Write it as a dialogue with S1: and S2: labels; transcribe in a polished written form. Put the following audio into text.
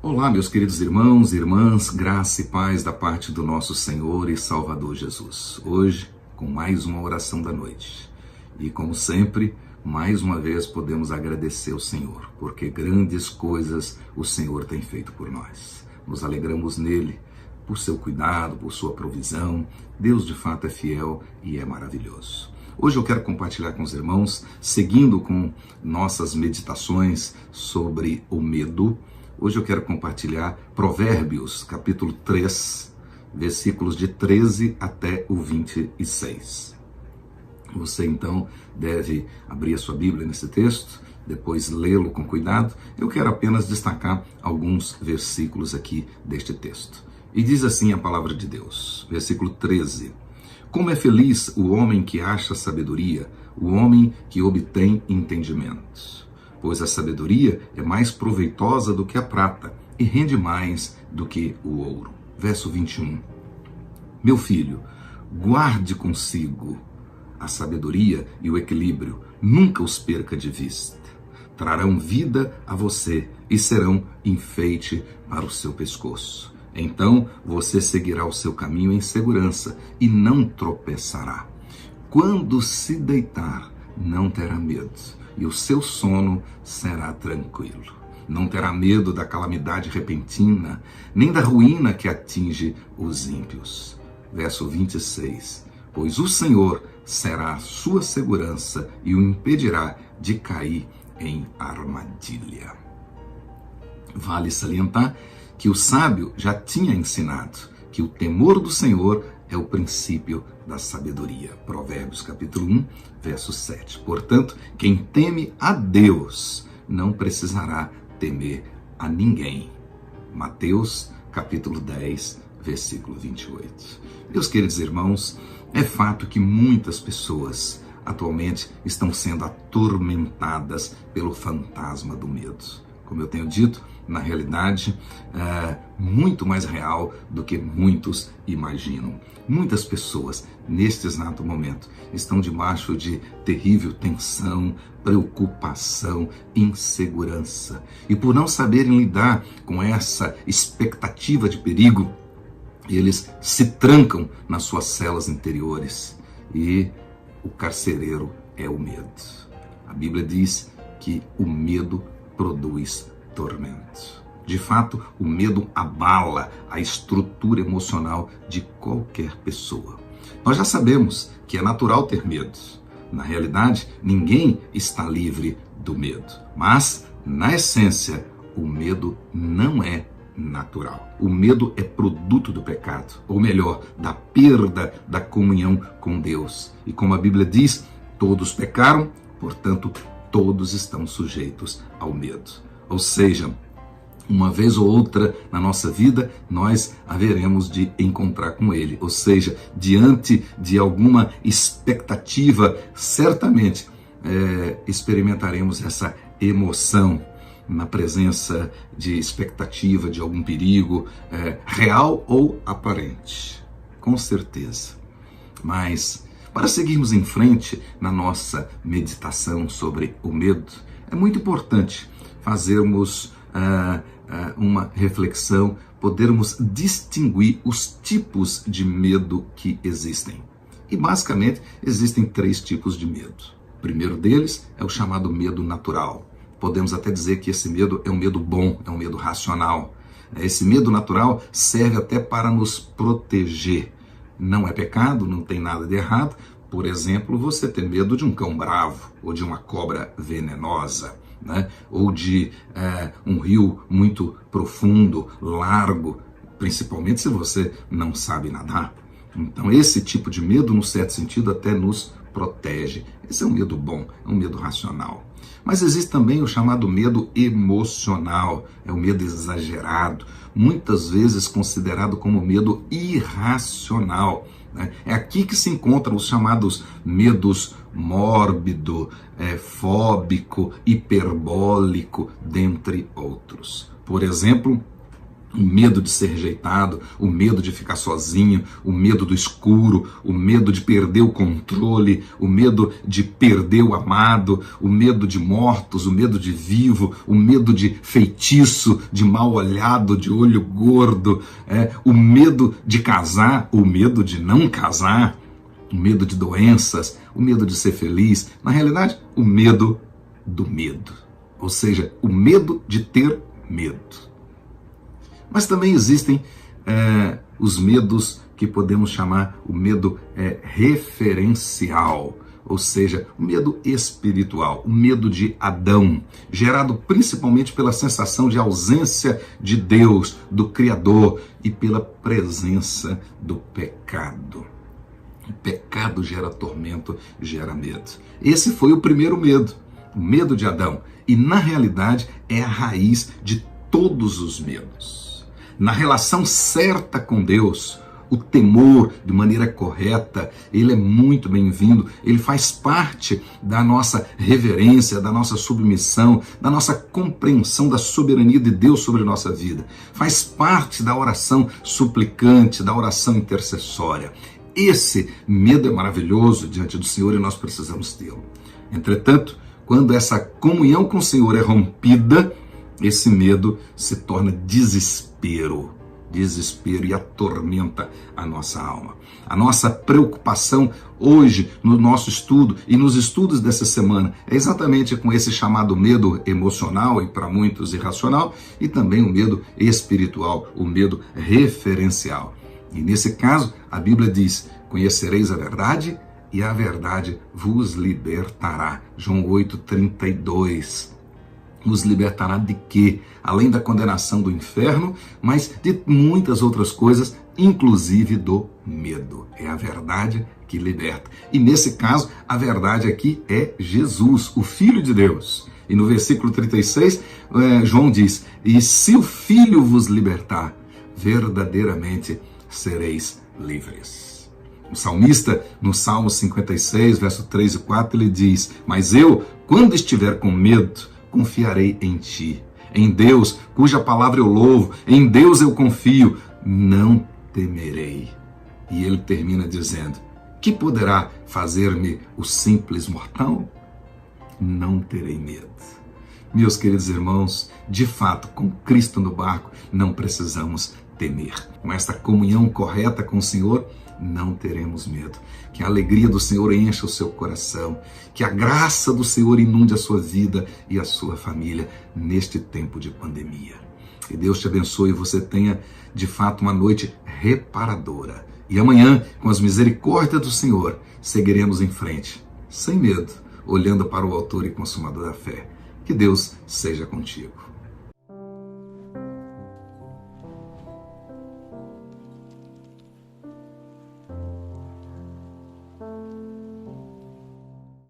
S1: Olá, meus queridos irmãos e irmãs, graça e paz da parte do nosso Senhor e Salvador Jesus. Hoje, com mais uma oração da noite. E como sempre, mais uma vez podemos agradecer ao Senhor, porque grandes coisas o Senhor tem feito por nós. Nos alegramos nele, por seu cuidado, por sua provisão. Deus de fato é fiel e é maravilhoso. Hoje eu quero compartilhar com os irmãos, seguindo com nossas meditações sobre o medo. Hoje eu quero compartilhar Provérbios, capítulo 3, versículos de 13 até o 26. Você então deve abrir a sua Bíblia nesse texto, depois lê-lo com cuidado. Eu quero apenas destacar alguns versículos aqui deste texto. E diz assim a palavra de Deus, versículo 13. Como é feliz o homem que acha sabedoria, o homem que obtém entendimento. Pois a sabedoria é mais proveitosa do que a prata e rende mais do que o ouro. Verso 21. Meu filho, guarde consigo a sabedoria e o equilíbrio, nunca os perca de vista. Trarão vida a você e serão enfeite para o seu pescoço. Então você seguirá o seu caminho em segurança e não tropeçará. Quando se deitar, não terá medo. E o seu sono será tranquilo. Não terá medo da calamidade repentina, nem da ruína que atinge os ímpios. Verso 26. Pois o Senhor será a sua segurança e o impedirá de cair em armadilha. Vale salientar que o sábio já tinha ensinado que o temor do Senhor é o princípio da sabedoria. Provérbios capítulo 1, verso 7. Portanto, quem teme a Deus não precisará temer a ninguém. Mateus capítulo 10, versículo 28. Meus queridos irmãos, é fato que muitas pessoas atualmente estão sendo atormentadas pelo fantasma do medo. Como eu tenho dito, na realidade, muito mais real do que muitos imaginam. Muitas pessoas, neste exato momento, estão debaixo de terrível tensão, preocupação, insegurança. E por não saberem lidar com essa expectativa de perigo, eles se trancam nas suas celas interiores. E o carcereiro é o medo. A Bíblia diz que o medo produz tormento. De fato, o medo abala a estrutura emocional de qualquer pessoa. Nós já sabemos que é natural ter medo. Na realidade, ninguém está livre do medo. Mas, na essência, o medo não é natural. O medo é produto do pecado, ou melhor, da perda da comunhão com Deus. E como a Bíblia diz, todos pecaram, portanto, todos estão sujeitos ao medo. Ou seja, uma vez ou outra na nossa vida, nós haveremos de encontrar com Ele. Ou seja, diante de alguma expectativa, certamente experimentaremos essa emoção na presença de expectativa de algum perigo, real ou aparente. Com certeza. Mas, para seguirmos em frente na nossa meditação sobre o medo, é muito importante fazermos uma reflexão, podermos distinguir os tipos de medo que existem. E basicamente existem 3 tipos de medo. O primeiro deles é o chamado medo natural. Podemos até dizer que esse medo é um medo bom, é um medo racional. Esse medo natural serve até para nos proteger. Não é pecado, não tem nada de errado. Por exemplo, você ter medo de um cão bravo ou de uma cobra venenosa, né? Ou de um rio muito profundo, largo, principalmente se você não sabe nadar. Então esse tipo de medo, no certo sentido, até nos protege. Esse é um medo bom, é um medo racional. Mas existe também o chamado medo emocional, é o medo exagerado, muitas vezes considerado como medo irracional. É aqui que se encontram os chamados medos mórbido, fóbico, hiperbólico, dentre outros. Por exemplo, O medo de ser rejeitado, o medo de ficar sozinho, o medo do escuro, o medo de perder o controle, o medo de perder o amado, o medo de mortos, o medo de vivo, o medo de feitiço, de mal olhado, de olho gordo, o medo de casar, o medo de não casar, o medo de doenças, o medo de ser feliz. Na realidade, o medo do medo, ou seja, o medo de ter medo. Mas também existem os medos que podemos chamar o medo referencial, ou seja, o medo espiritual, o medo de Adão, gerado principalmente pela sensação de ausência de Deus, do Criador, e pela presença do pecado. O pecado gera tormento, gera medo. Esse foi o primeiro medo, o medo de Adão, e na realidade é a raiz de todos os medos. Na relação certa com Deus, o temor de maneira correta, ele é muito bem-vindo, ele faz parte da nossa reverência, da nossa submissão, da nossa compreensão da soberania de Deus sobre a nossa vida. Faz parte da oração suplicante, da oração intercessória. Esse medo é maravilhoso diante do Senhor e nós precisamos tê-lo. Entretanto, quando essa comunhão com o Senhor é rompida, esse medo se torna desespero e atormenta a nossa alma. A nossa preocupação hoje no nosso estudo e nos estudos dessa semana é exatamente com esse chamado medo emocional e para muitos irracional, e também o medo espiritual, o medo referencial. E nesse caso, a Bíblia diz: conhecereis a verdade e a verdade vos libertará. João 8:32. Nos libertará de quê? Além da condenação do inferno, mas de muitas outras coisas, inclusive do medo. É a verdade que liberta. E nesse caso, a verdade aqui é Jesus, o Filho de Deus. E no versículo 36, João diz: e se o Filho vos libertar, verdadeiramente sereis livres. O salmista, no Salmo 56, verso 3 e 4, ele diz: mas eu, quando estiver com medo, confiarei em ti. Em Deus, cuja palavra eu louvo, em Deus eu confio, não temerei. E ele termina dizendo: que poderá fazer-me o simples mortal? Não terei medo. Meus queridos irmãos, de fato, com Cristo no barco, não precisamos temer. Com esta comunhão correta com o Senhor, não teremos medo. Que a alegria do Senhor encha o seu coração, que a graça do Senhor inunde a sua vida e a sua família neste tempo de pandemia. Que Deus te abençoe e você tenha de fato uma noite reparadora. E amanhã, com as misericórdias do Senhor, seguiremos em frente, sem medo, olhando para o Autor e Consumador da fé. Que Deus seja contigo.